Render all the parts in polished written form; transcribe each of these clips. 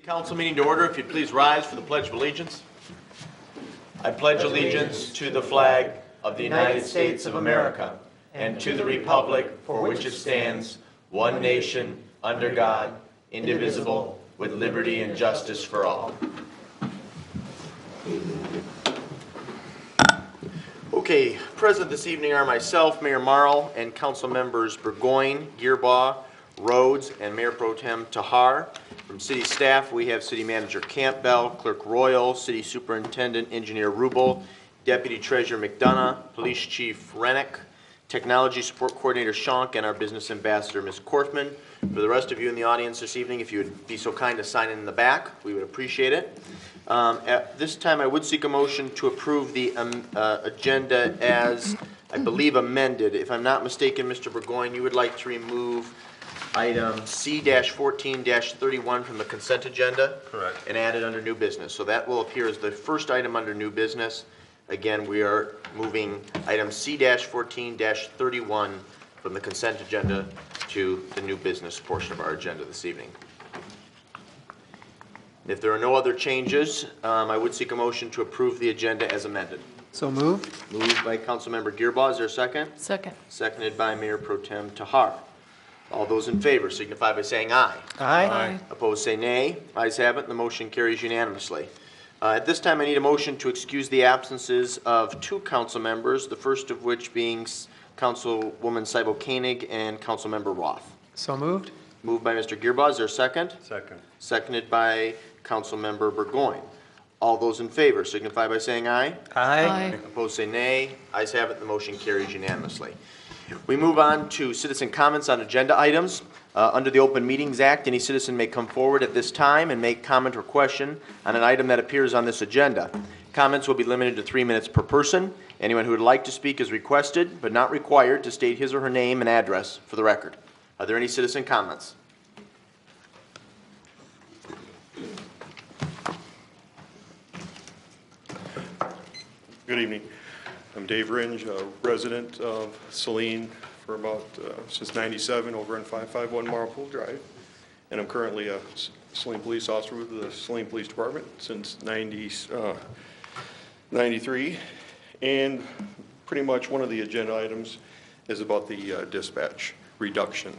Council meeting to order. If you'd please rise for the Pledge of Allegiance. I pledge allegiance to the flag of the United States of America and to the republic for which it stands, one nation, under God, indivisible, with liberty and justice for all. Okay, present this evening are myself, Mayor Marl, and Council members Burgoyne, Gearbaugh, Rhodes, and Mayor Pro Tem Tahar. From City staff, we have City Manager Campbell, Clerk Royal, City Superintendent Engineer Rubel, Deputy Treasurer McDonough, Police Chief Rennick, Technology Support Coordinator Schonk, and our Business Ambassador Ms. Korfman. For the rest of you in the audience this evening, if you would be so kind to sign in the back, we would appreciate it. At this time, I would seek a motion to approve the agenda as, I believe, amended. If I'm not mistaken, Mr. Burgoyne, you would like to remove item C-14-31 from the consent agenda? Correct. And add it under new business. So that will appear as the first item under new business. Again, we are moving item C-14-31 from the consent agenda to the new business portion of our agenda this evening. If there are no other changes, I would seek a motion to approve the agenda as amended. So moved. Moved by Councilmember Gearbaugh. Is there a second? Second. Seconded by Mayor Pro Tem Tahar. All those in favor signify by saying aye. Aye. Opposed say nay. Ayes have it. The motion carries unanimously. At this time, I need a motion to excuse the absences of two council members, the first of which being Councilwoman Seibel Koenig and Councilmember Roth. So moved. Moved by Mr. Gearbaugh. Is there a second? Second. Seconded by Councilmember Burgoyne. All those in favor signify by saying aye. Aye. Opposed say nay. Ayes have it. The motion carries unanimously. We move on to citizen comments on agenda items. Under the Open Meetings Act, any citizen may come forward at this time and make comment or question on an item that appears on this agenda. Comments will be limited to 3 minutes per person. Anyone who would like to speak is requested, but not required, to state his or her name and address for the record. Are there any citizen comments? Good evening. I'm Dave Ringe, a resident of Saline for about since '97 over on 551 Marlpool Drive, and I'm currently a Saline police officer with the Saline Police Department since '93. And pretty much one of the agenda items is about the dispatch reduction.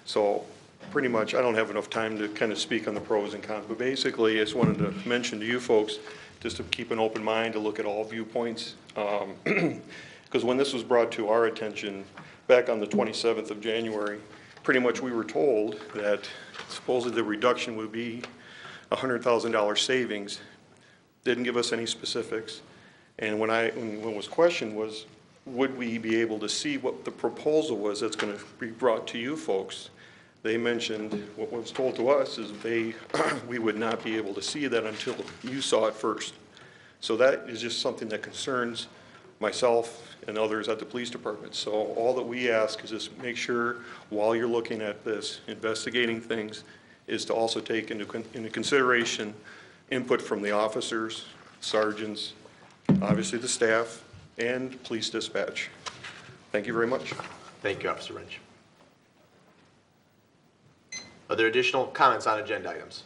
So pretty much I don't have enough time to kind of speak on the pros and cons, but basically I just wanted to mention to you folks just to keep an open mind, to look at all viewpoints. Because when this was brought to our attention back on the 27th of January, pretty much we were told that supposedly the reduction would be $100,000 savings. Didn't give us any specifics. And when was questioned was, would we be able to see what the proposal was that's going to be brought to you folks? They mentioned, what was told to us is we would not be able to see that until you saw it first. So that is just something that concerns myself and others at the police department. So all that we ask is just make sure while you're looking at this, investigating things, is to also take into consideration input from the officers, sergeants, obviously the staff, and police dispatch. Thank you very much. Thank you, Officer Ringe. Are there additional comments on agenda items?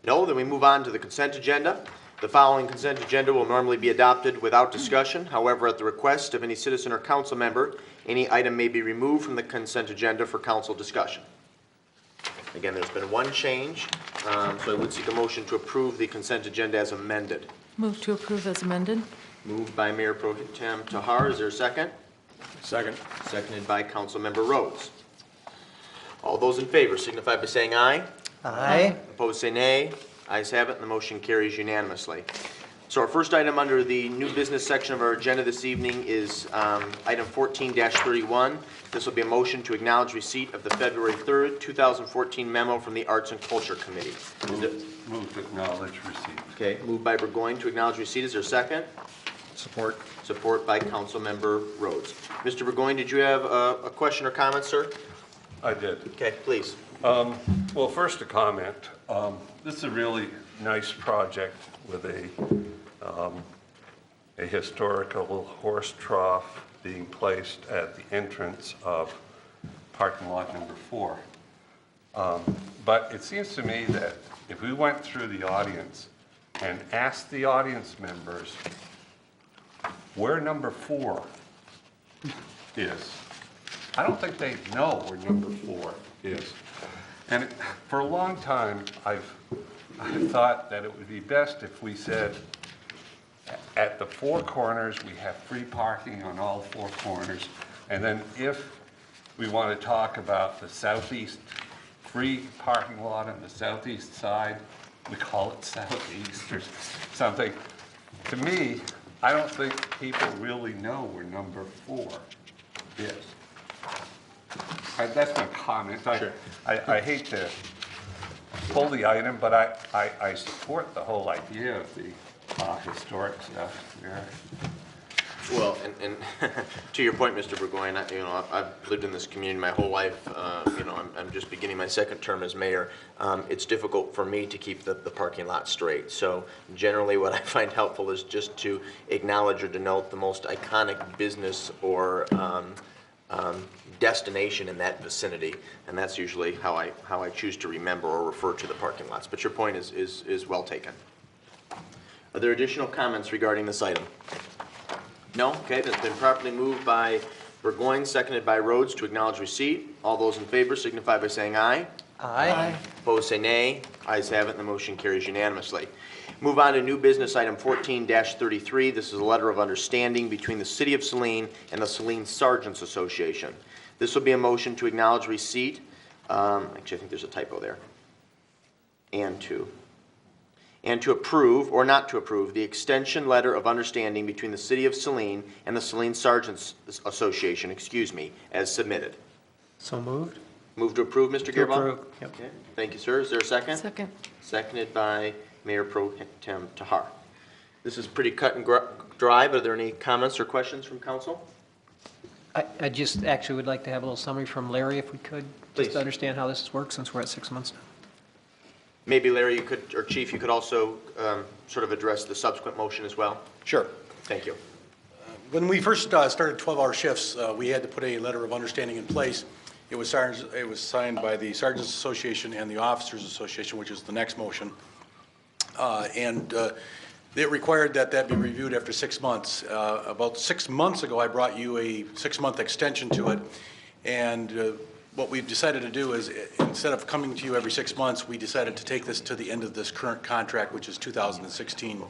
No, then we move on to the consent agenda. The following consent agenda will normally be adopted without discussion. However, at the request of any citizen or council member, any item may be removed from the consent agenda for council discussion. Again, there's been one change, so I would seek a motion to approve the consent agenda as amended. Move to approve as amended. Moved by Mayor Pro Tem Tahar. Is there a second? Second. Seconded by Councilmember Rhodes. All those in favor signify by saying aye. Aye. Opposed say nay. Ayes have it, and the motion carries unanimously. So our first item under the new business section of our agenda this evening is item 14-31. This will be a motion to acknowledge receipt of the February 3rd, 2014 memo from the Arts and Culture Committee. Move to acknowledge receipt. Okay, moved by Burgoyne to acknowledge receipt. Is there a second? Support. Support by Councilmember Rhodes. Mr. Burgoyne, did you have a question or comment, sir? I did. Okay, please. Well, first a comment. This is a really nice project with a historical horse trough being placed at the entrance of parking lot number 4. But it seems to me that if we went through the audience and asked the audience members where number 4 is, I don't think they know where number 4 is. And for a long time, I've thought that it would be best if we said, at the 4 corners, we have free parking on all 4 corners. And then if we want to talk about the southeast free parking lot on the southeast side, we call it southeast or something. To me, I don't think people really know where number 4 is. That's my comment. I hate to pull the item, but I support the whole idea of the historic stuff. Yeah. Well, and to your point, Mr. Burgoyne, I've lived in this community my whole life. I'm just beginning my second term as mayor. It's difficult for me to keep the parking lot straight. So generally what I find helpful is just to acknowledge or denote the most iconic business or destination in that vicinity. And that's usually how I choose to remember or refer to the parking lots. But your point is well taken. Are there additional comments regarding this item? No? Okay, that's been properly moved by Burgoyne, seconded by Rhodes to acknowledge receipt. All those in favor signify by saying aye. Aye. Opposed, say nay. Ayes have it, and the motion carries unanimously. Move on to new business item 14-33. This is a letter of understanding between the City of Saline and the Saline Sergeants Association. This will be a motion to acknowledge receipt. Actually, I think there's a typo there. And to approve, or not to approve, the extension letter of understanding between the City of Saline and the Saline Sergeants Association, as submitted. So moved. Move to approve, Mr. To Gearbaugh? approve. Yep. Okay, thank you, sir. Is there a second? Second. Seconded by Mayor Pro Tem Tahar. This is pretty cut and dry, but are there any comments or questions from council? I just actually would like to have a little summary from Larry, if we could, Please. just to understand how this works, since we're at 6 months now. Maybe Larry, you could, or Chief, you could also sort of address the subsequent motion as well? Sure. Thank you. When we first started 12-hour shifts, we had to put a letter of understanding in place. It was signed by the Sergeants Association and the Officers Association, which is the next motion. And it required that be reviewed after 6 months. About 6 months ago, I brought you a 6-month extension to it. And what we've decided to do is, instead of coming to you every 6 months, we decided to take this to the end of this current contract, which is 2016,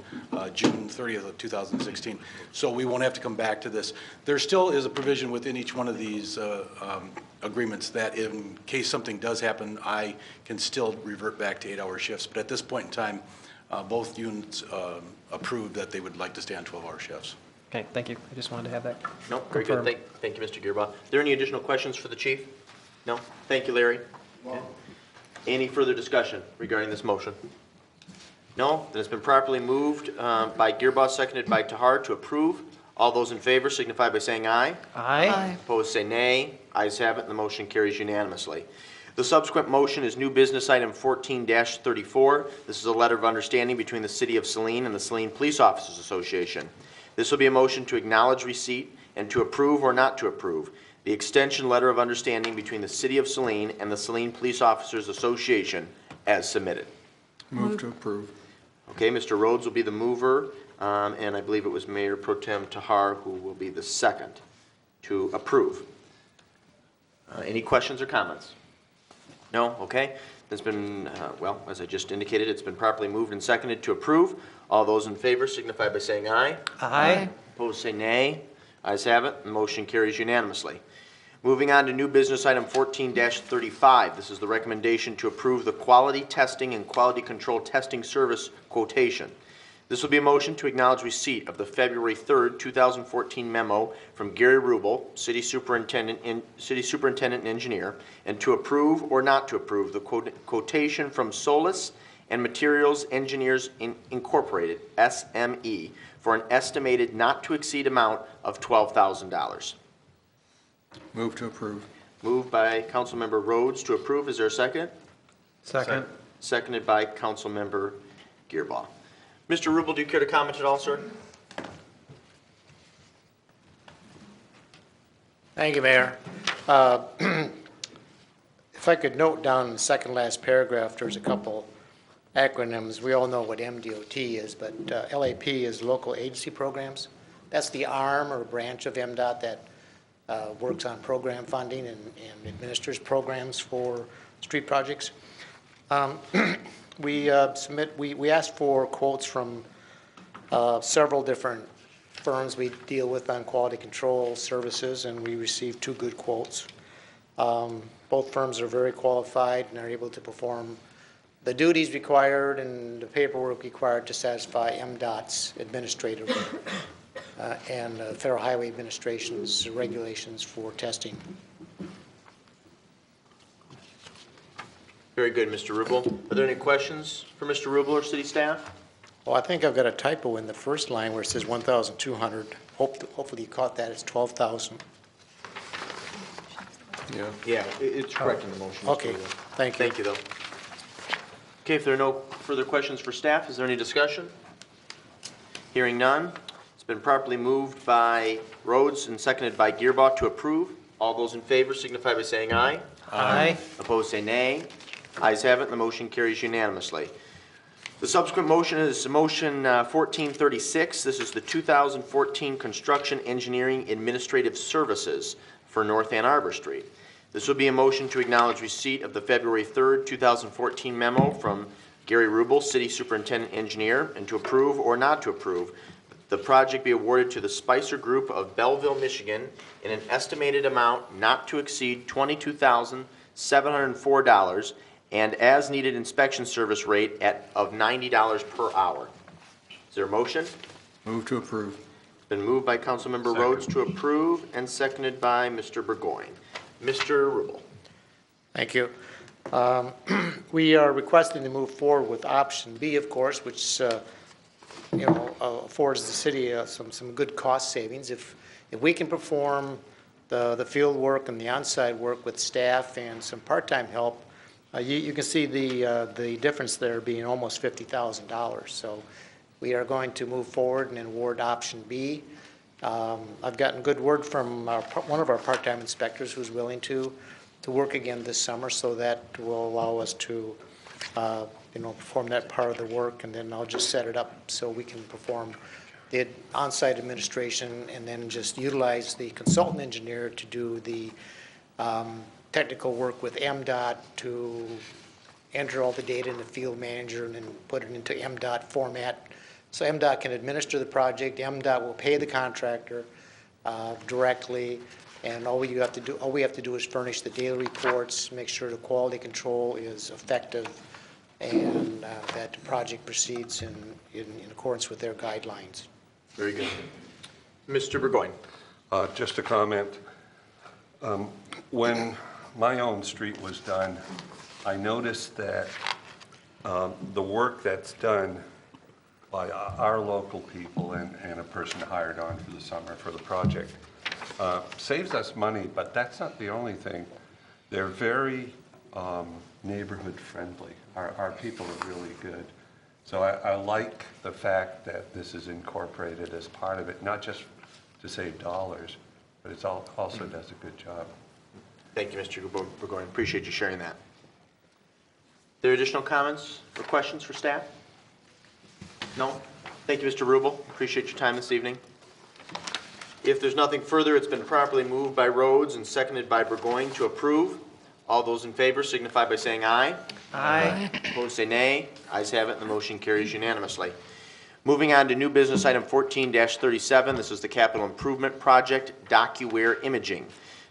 June 30th of 2016. So we won't have to come back to this. There still is a provision within each one of these agreements that in case something does happen, I can still revert back to 8-hour shifts. But at this point in time, both units approved that they would like to stay on 12-hour shifts. Okay, thank you. I just wanted to have that. No, very good. confirmed. Thank you, Mr. Gearbaugh. Are there any additional questions for the chief? No? Thank you, Larry. Okay. Any further discussion regarding this motion? No? Then it's been properly moved by Gearbaugh, seconded by Tahar to approve. All those in favor signify by saying aye. Aye. Opposed, say nay. Ayes have it, and the motion carries unanimously. The subsequent motion is new business item 14-34. This is a letter of understanding between the City of Saline and the Saline Police Officers Association. This will be a motion to acknowledge receipt and to approve or not to approve the extension letter of understanding between the City of Saline and the Saline Police Officers Association as submitted. Move to approve. Okay, Mr. Rhodes will be the mover, and I believe it was Mayor Pro Tem Tahar who will be the second to approve. Any questions or comments? No? Okay. It's been, well, as I just indicated, it's been properly moved and seconded to approve. All those in favor signify by saying aye. Aye. Opposed, say nay. Ayes have it. The motion carries unanimously. Moving on to new business item 14-35. This is the recommendation to approve the quality testing and quality control testing service quotation. This will be a motion to acknowledge receipt of the February 3rd, 2014 memo from Gary Rubel, City Superintendent and Engineer, and to approve or not to approve the quotation from Solis and Materials Engineers Incorporated, SME, for an estimated not-to-exceed amount of $12,000. Move to approve. Moved by Councilmember Rhodes to approve. Is there a second? Second. Seconded by Councilmember Gearbaugh. Mr. Rubel, do you care to comment at all, sir? Thank you, Mayor. If If I could note down in the second last paragraph, there's a couple acronyms. We all know what MDOT is, but LAP is Local Agency Programs. That's the arm or branch of MDOT that works on program funding and administers programs for street projects. We asked for quotes from several different firms we deal with on quality control services, and we received 2 good quotes. Both firms are very qualified and are able to perform the duties required and the paperwork required to satisfy MDOT's administrative and Federal Highway Administration's regulations for testing. Very good, Mr. Rubel. Are there any questions for Mr. Rubel or city staff? Well, I think I've got a typo in the first line where it says 1,200. Hopefully you caught that. It's 12,000. Yeah. Yeah, it's correct in the motion. Mr. Okay, Rubel. thank you. Thank you, though. Okay, if there are no further questions for staff, is there any discussion? Hearing none, it's been properly moved by Rhodes and seconded by Gearbaugh to approve. All those in favor signify by saying aye. Aye. Opposed, say nay. Ayes have it, and the motion carries unanimously. The subsequent motion is motion 1436. This is the 2014 Construction Engineering Administrative Services for North Ann Arbor Street. This will be a motion to acknowledge receipt of the February 3rd, 2014 memo from Gary Rubel, City Superintendent Engineer, and to approve or not to approve the project be awarded to the Spicer Group of Belleville, Michigan in an estimated amount not to exceed $22,704 and as-needed inspection service rate of $90 per hour. Is there a motion? Move to approve. Been moved by Councilmember Rhodes to approve and seconded by Mr. Burgoyne. Mr. Rubel. Thank you. We are requesting to move forward with option B, of course, which affords the city some good cost savings. If we can perform the field work and the on-site work with staff and some part-time help, you can see the difference there being almost $50,000. So we are going to move forward and award option B. I've gotten good word from one of our part-time inspectors who's willing to work again this summer, so that will allow us to perform that part of the work, and then I'll just set it up so we can perform the on-site administration and then just utilize the consultant engineer to do the technical work with MDOT to enter all the data in the field manager and then put it into MDOT format. So MDOT can administer the project. MDOT will pay the contractor directly, and all we have to do is furnish the daily reports, make sure the quality control is effective, and that the project proceeds in accordance with their guidelines. Very good. Mr. Burgoyne. Just a comment. When my own street was done, I noticed that the work that's done by our local people and a person hired on for the summer for the project saves us money, but that's not the only thing. They're very neighborhood friendly. Our people are really good. So I like the fact that this is incorporated as part of it, not just to save dollars, but it also does a good job. Thank you, Mr. Burgoyne. Appreciate you sharing that. Are there additional comments or questions for staff? No? Thank you, Mr. Rubel. Appreciate your time this evening. If there's nothing further, it's been properly moved by Rhodes and seconded by Burgoyne to approve. All those in favor signify by saying aye. Aye. Opposed, say nay. Ayes have it, and the motion carries unanimously. Moving on to new business item 14-37. This is the capital improvement project, DocuWare Imaging.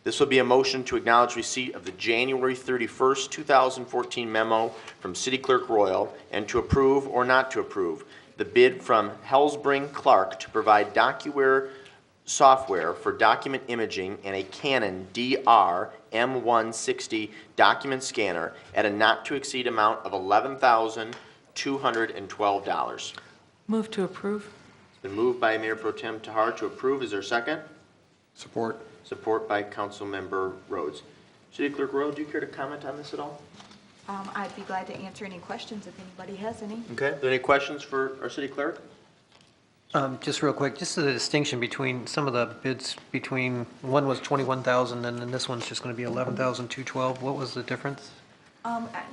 This will be a motion to acknowledge receipt of the January 31st, 2014 memo from City Clerk Royal and to approve or not to approve the bid from Hellsbring Clark to provide DocuWare software for document imaging and a Canon DR M160 document scanner at a not-to-exceed amount of $11,212. Move to approve. It's been moved by Mayor Pro Tem Tahar to approve. Is there a second? Support. Support by Councilmember Rhodes. City Clerk Royal, do you care to comment on this at all? I'd be glad to answer any questions if anybody has any. Okay. Are there any questions for our City Clerk? Just real quick, just the distinction between some of the bids between, one was 21,000 and then this one's just going to be 11,212. What was the difference?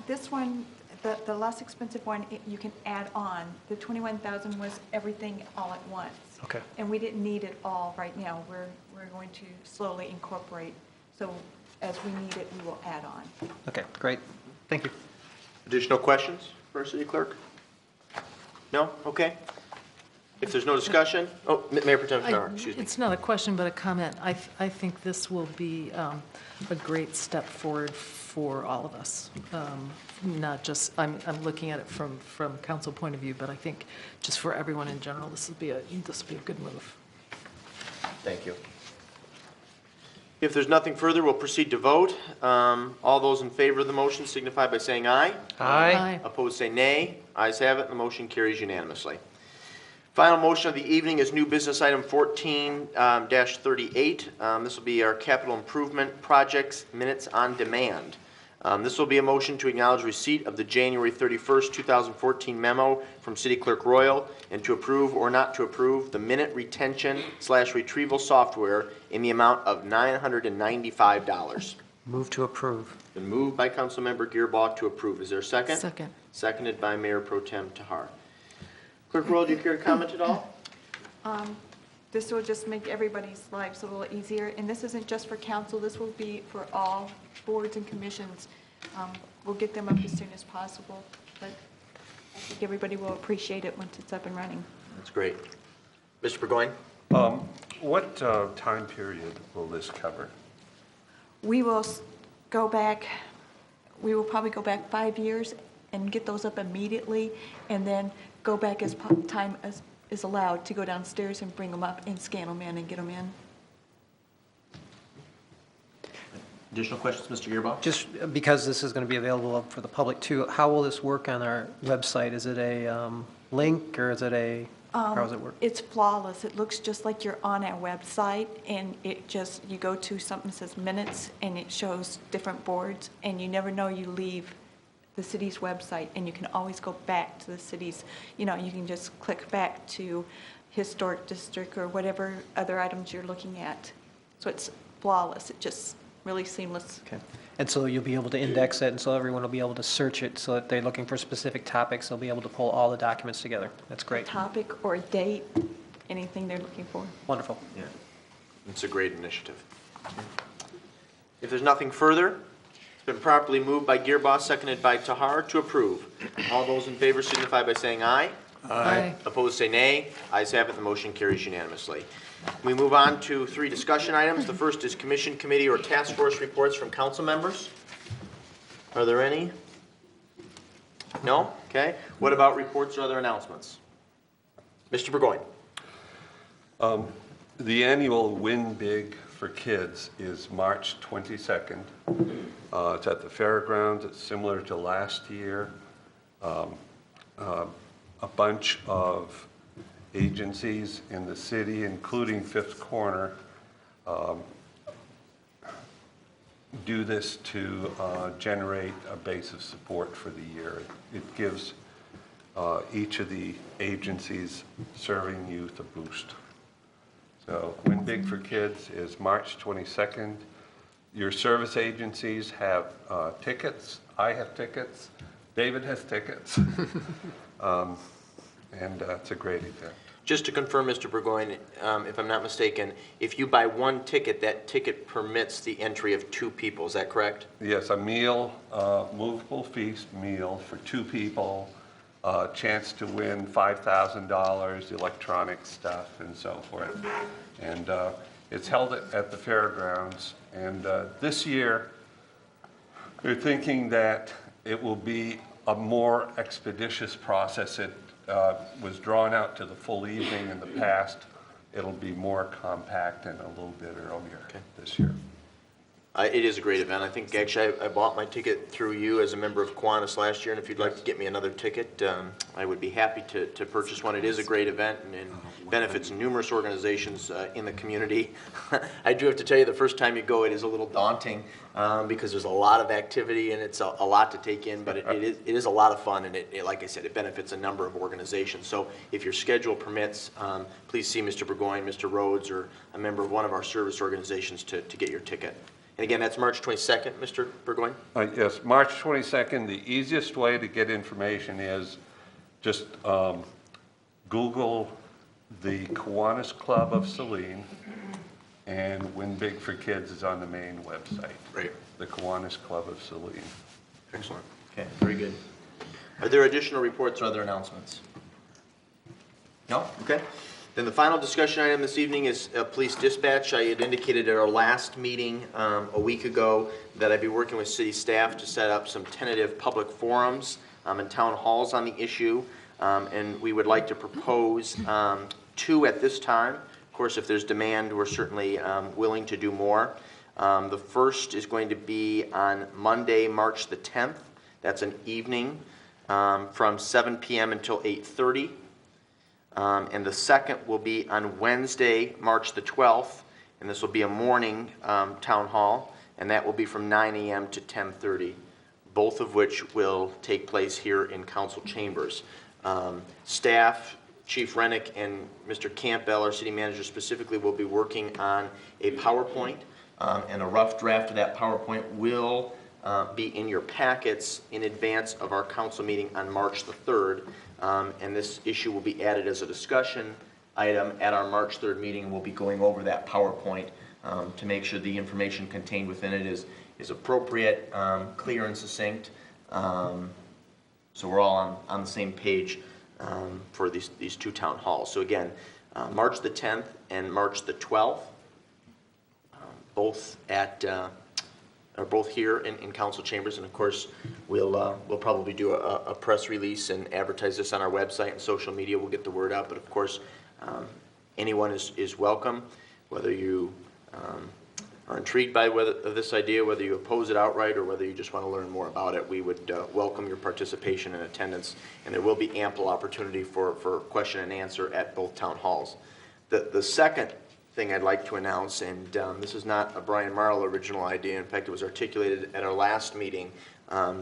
This one, the less expensive one, you can add on. The 21,000 was everything all at once. Okay. And we didn't need it all right now. We're going to slowly incorporate. So as we need it, we will add on. Okay, great. Thank you. Additional questions for our city clerk? No? Okay. If there's no discussion, Mayor Pro Tem Shar, excuse me. It's not a question, but a comment. I think this will be a great step forward for all of us. Not just, I'm looking at it from council point of view, but I think just for everyone in general, this will be a good move. Thank you. If there's nothing further, we'll proceed to vote. All those in favor of the motion signify by saying aye. Aye. Opposed, say nay. Ayes have it, the motion carries unanimously. Final motion of the evening is new business item 14-38. This will be our capital improvement projects minutes on demand. This will be a motion to acknowledge receipt of the January 31st, 2014 memo from City Clerk Royal and to approve or not to approve the minute retention/retrieval software in the amount of $995. Move to approve. Been moved by Councilmember Gearbaugh to approve. Is there a second? Second. Seconded by Mayor Pro Tem Tahar. Clerk Royal, do you care to comment at all? This will just make everybody's lives a little easier. And this isn't just for council. This will be for all boards and commissions. We'll get them up as soon as possible. But I think everybody will appreciate it once it's up and running. That's great. Mr. Burgoyne? What time period will this cover? We will go back, we will probably go back 5 years and get those up immediately, and then go back as time as is allowed to go downstairs and bring them up and scan them in and get them in. Additional questions, Mr. Gearbaugh? Just because this is going to be available for the public too, how will this work on our website? Is it a link or is it a, how does it work? It's flawless. It looks just like you're on our website, and it just, you go to something that says minutes, and it shows different boards, and you never know you leave the city's website, and you can always go back to the city's, you know, you can just click back to historic district or whatever other items you're looking at. So it's flawless. It just really seamless. Okay. And so you'll be able to index it, and so everyone will be able to search it, so that they're looking for specific topics, they'll be able to pull all the documents together. That's great. Topic or date, anything they're looking for. Wonderful. Yeah. It's a great initiative. If there's nothing further, it's been properly moved by Gearbaugh, seconded by Tahar to approve. All those in favor signify by saying aye. Aye. Opposed, say nay. Ayes have it, the motion carries unanimously. We move on to 3 discussion items. The first is commission, committee, or task force reports from council members. Are there any? No? Okay. What about reports or other announcements? Mr. Burgoyne. The annual Win Big for Kids is March 22nd. It's at the fairgrounds. It's similar to last year. A bunch of agencies in the city, including Fifth Corner, do this to generate a base of support for the year. It gives each of the agencies serving youth a boost. So Win Big for Kids is March 22nd. Your service agencies have tickets. I have tickets. David has tickets. And it's a great event. Just to confirm, Mr. Burgoyne, if I'm not mistaken, if you buy one ticket, that ticket permits the entry of 2 people. Is that correct? Yes, a meal, movable feast meal for 2 people, chance to win $5,000, electronic stuff, and so forth. And it's held at the fairgrounds. And this year, they're thinking that it will be a more expeditious process. It was drawn out to the full evening in the past. It'll be more compact and a little bit earlier this year. It is a great event. I think actually I bought my ticket through you as a member of Kiwanis last year, and if you'd like to get me another ticket, I would be happy to purchase one. It is a great event and benefits numerous organizations in the community. I do have to tell you, the first time you go, it is a little daunting because there's a lot of activity and it's a lot to take in, but it is a lot of fun, and like I said, it benefits a number of organizations. So if your schedule permits, please see Mr. Burgoyne, Mr. Rhodes, or a member of one of our service organizations to get your ticket. And again, that's March 22nd, Mr. Burgoyne? Yes, March 22nd, the easiest way to get information is just Google the Kiwanis Club of Saline, and Win Big for Kids is on the main website. Great. The Kiwanis Club of Saline. Excellent. Okay, very good. Are there additional reports or other announcements? No? Okay. Then the final discussion item this evening is police dispatch. I had indicated at our last meeting a week ago that I'd be working with city staff to set up some tentative public forums and town halls on the issue. And we would like to propose 2 at this time. Of course, if there's demand, we're certainly willing to do more. The first is going to be on Monday, March the 10th. That's an evening from 7 p.m. until 8:30. And the second will be on Wednesday, March the 12th, and this will be a morning town hall, and that will be from 9 a.m. to 10:30, both of which will take place here in council chambers. Staff, Chief Rennick and Mr. Campbell, our city manager specifically, will be working on a PowerPoint, and a rough draft of that PowerPoint will be in your packets in advance of our council meeting on March the 3rd. And this issue will be added as a discussion item at our March 3rd meeting. We'll be going over that PowerPoint to make sure the information contained within it is appropriate, clear and succinct. So we're all on the same page for these 2 town halls. So again, March the 10th and March the 12th, both are both here in council chambers, and of course we'll probably do a press release and advertise this on our website and social media. We'll get the word out, but of course anyone is welcome, whether you are intrigued by this idea, whether you oppose it outright, or whether you just want to learn more about it. We would welcome your participation and attendance, and there will be ample opportunity for question and answer at both town halls. The second thing I'd like to announce, and this is not a Brian Marl original idea. In fact, it was articulated at our last meeting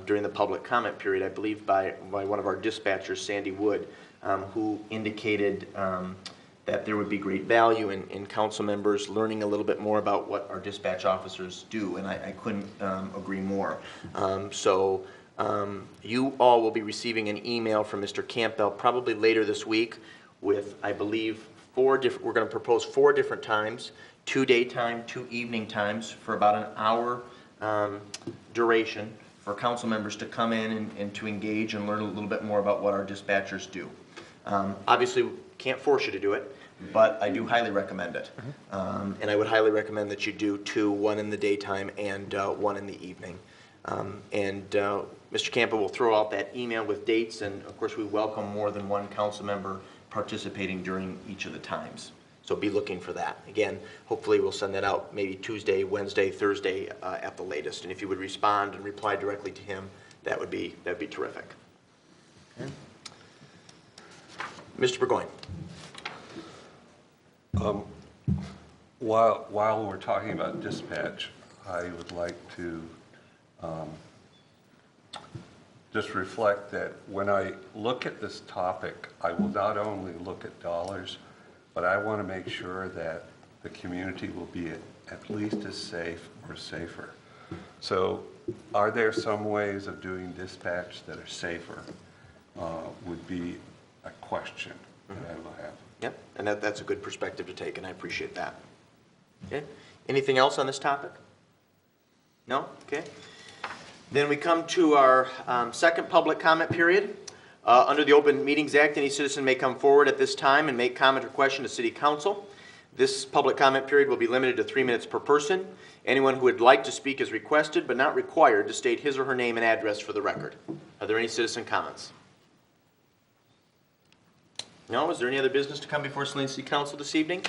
during the public comment period, I believe by one of our dispatchers, Sandy Wood, who indicated that there would be great value in council members learning a little bit more about what our dispatch officers do, and I couldn't agree more. So you all will be receiving an email from Mr. Campbell probably later this week with, I believe, we're going to propose 4 different times, 2 daytime, 2 evening times for about an hour duration for council members to come in and to engage and learn a little bit more about what our dispatchers do. Obviously, can't force you to do it, but I do highly recommend it. And I would highly recommend that you do 2, 1 in the daytime and 1 in the evening. Mr. Campbell will throw out that email with dates, and of course we welcome more than 1 council member participating during each of the times. So be looking for that. Again, hopefully we'll send that out maybe Tuesday, Wednesday, Thursday at the latest. And if you would respond and reply directly to him, that'd be terrific. Okay. Mr. Burgoyne. While we're talking about dispatch, I would like to just reflect that when I look at this topic, I will not only look at dollars, but I want to make sure that the community will be at least as safe or safer. So are there some ways of doing dispatch that are safer would be a question that I will have. Yep, and that's a good perspective to take, and I appreciate that. Okay, anything else on this topic? No? Okay. Then we come to our second public comment period. Under the Open Meetings Act, any citizen may come forward at this time and make comment or question to City Council. This public comment period will be limited to 3 minutes per person. Anyone who would like to speak is requested but not required to state his or her name and address for the record. Are there any citizen comments? No? Is there any other business to come before Saline City Council this evening?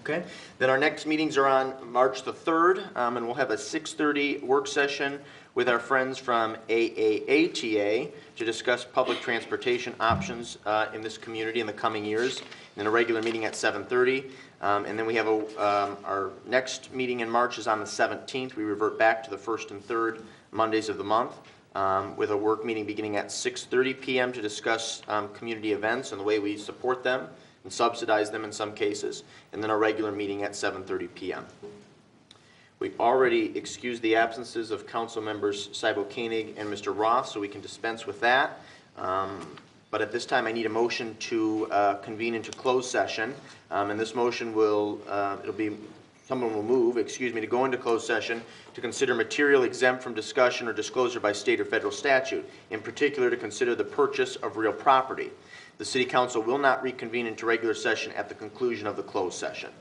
Okay, then our next meetings are on March the 3rd, and we'll have a 6:30 work session with our friends from AAATA to discuss public transportation options in this community in the coming years, and then a regular meeting at 7:30. And then we have our next meeting in March is on the 17th. We revert back to the first and third Mondays of the month with a work meeting beginning at 6:30 p.m. to discuss community events and the way we support them and subsidize them in some cases, and then a regular meeting at 7:30 p.m. We've already excused the absences of council members Cybo Koenig and Mr. Roth, so we can dispense with that. But at this time, I need a motion to convene into closed session. And this motion will, someone will move, to go into closed session to consider material exempt from discussion or disclosure by state or federal statute, in particular to consider the purchase of real property. The City Council will not reconvene into regular session at the conclusion of the closed session.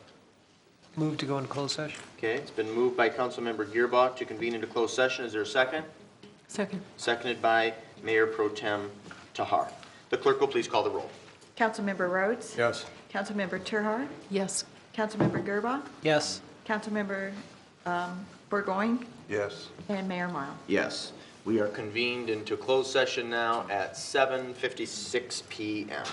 Move to go into closed session. Okay, it's been moved by Councilmember Gearbaugh to convene into closed session. Is there a second? Second. Seconded by Mayor Pro Tem Tahar. The clerk will please call the roll. Councilmember Rhodes? Yes. Councilmember Terhar? Yes. Councilmember Gerba? Yes. Councilmember Burgoyne? Yes. And Mayor Marl? Yes. We are convened into closed session now at 7:56 p.m.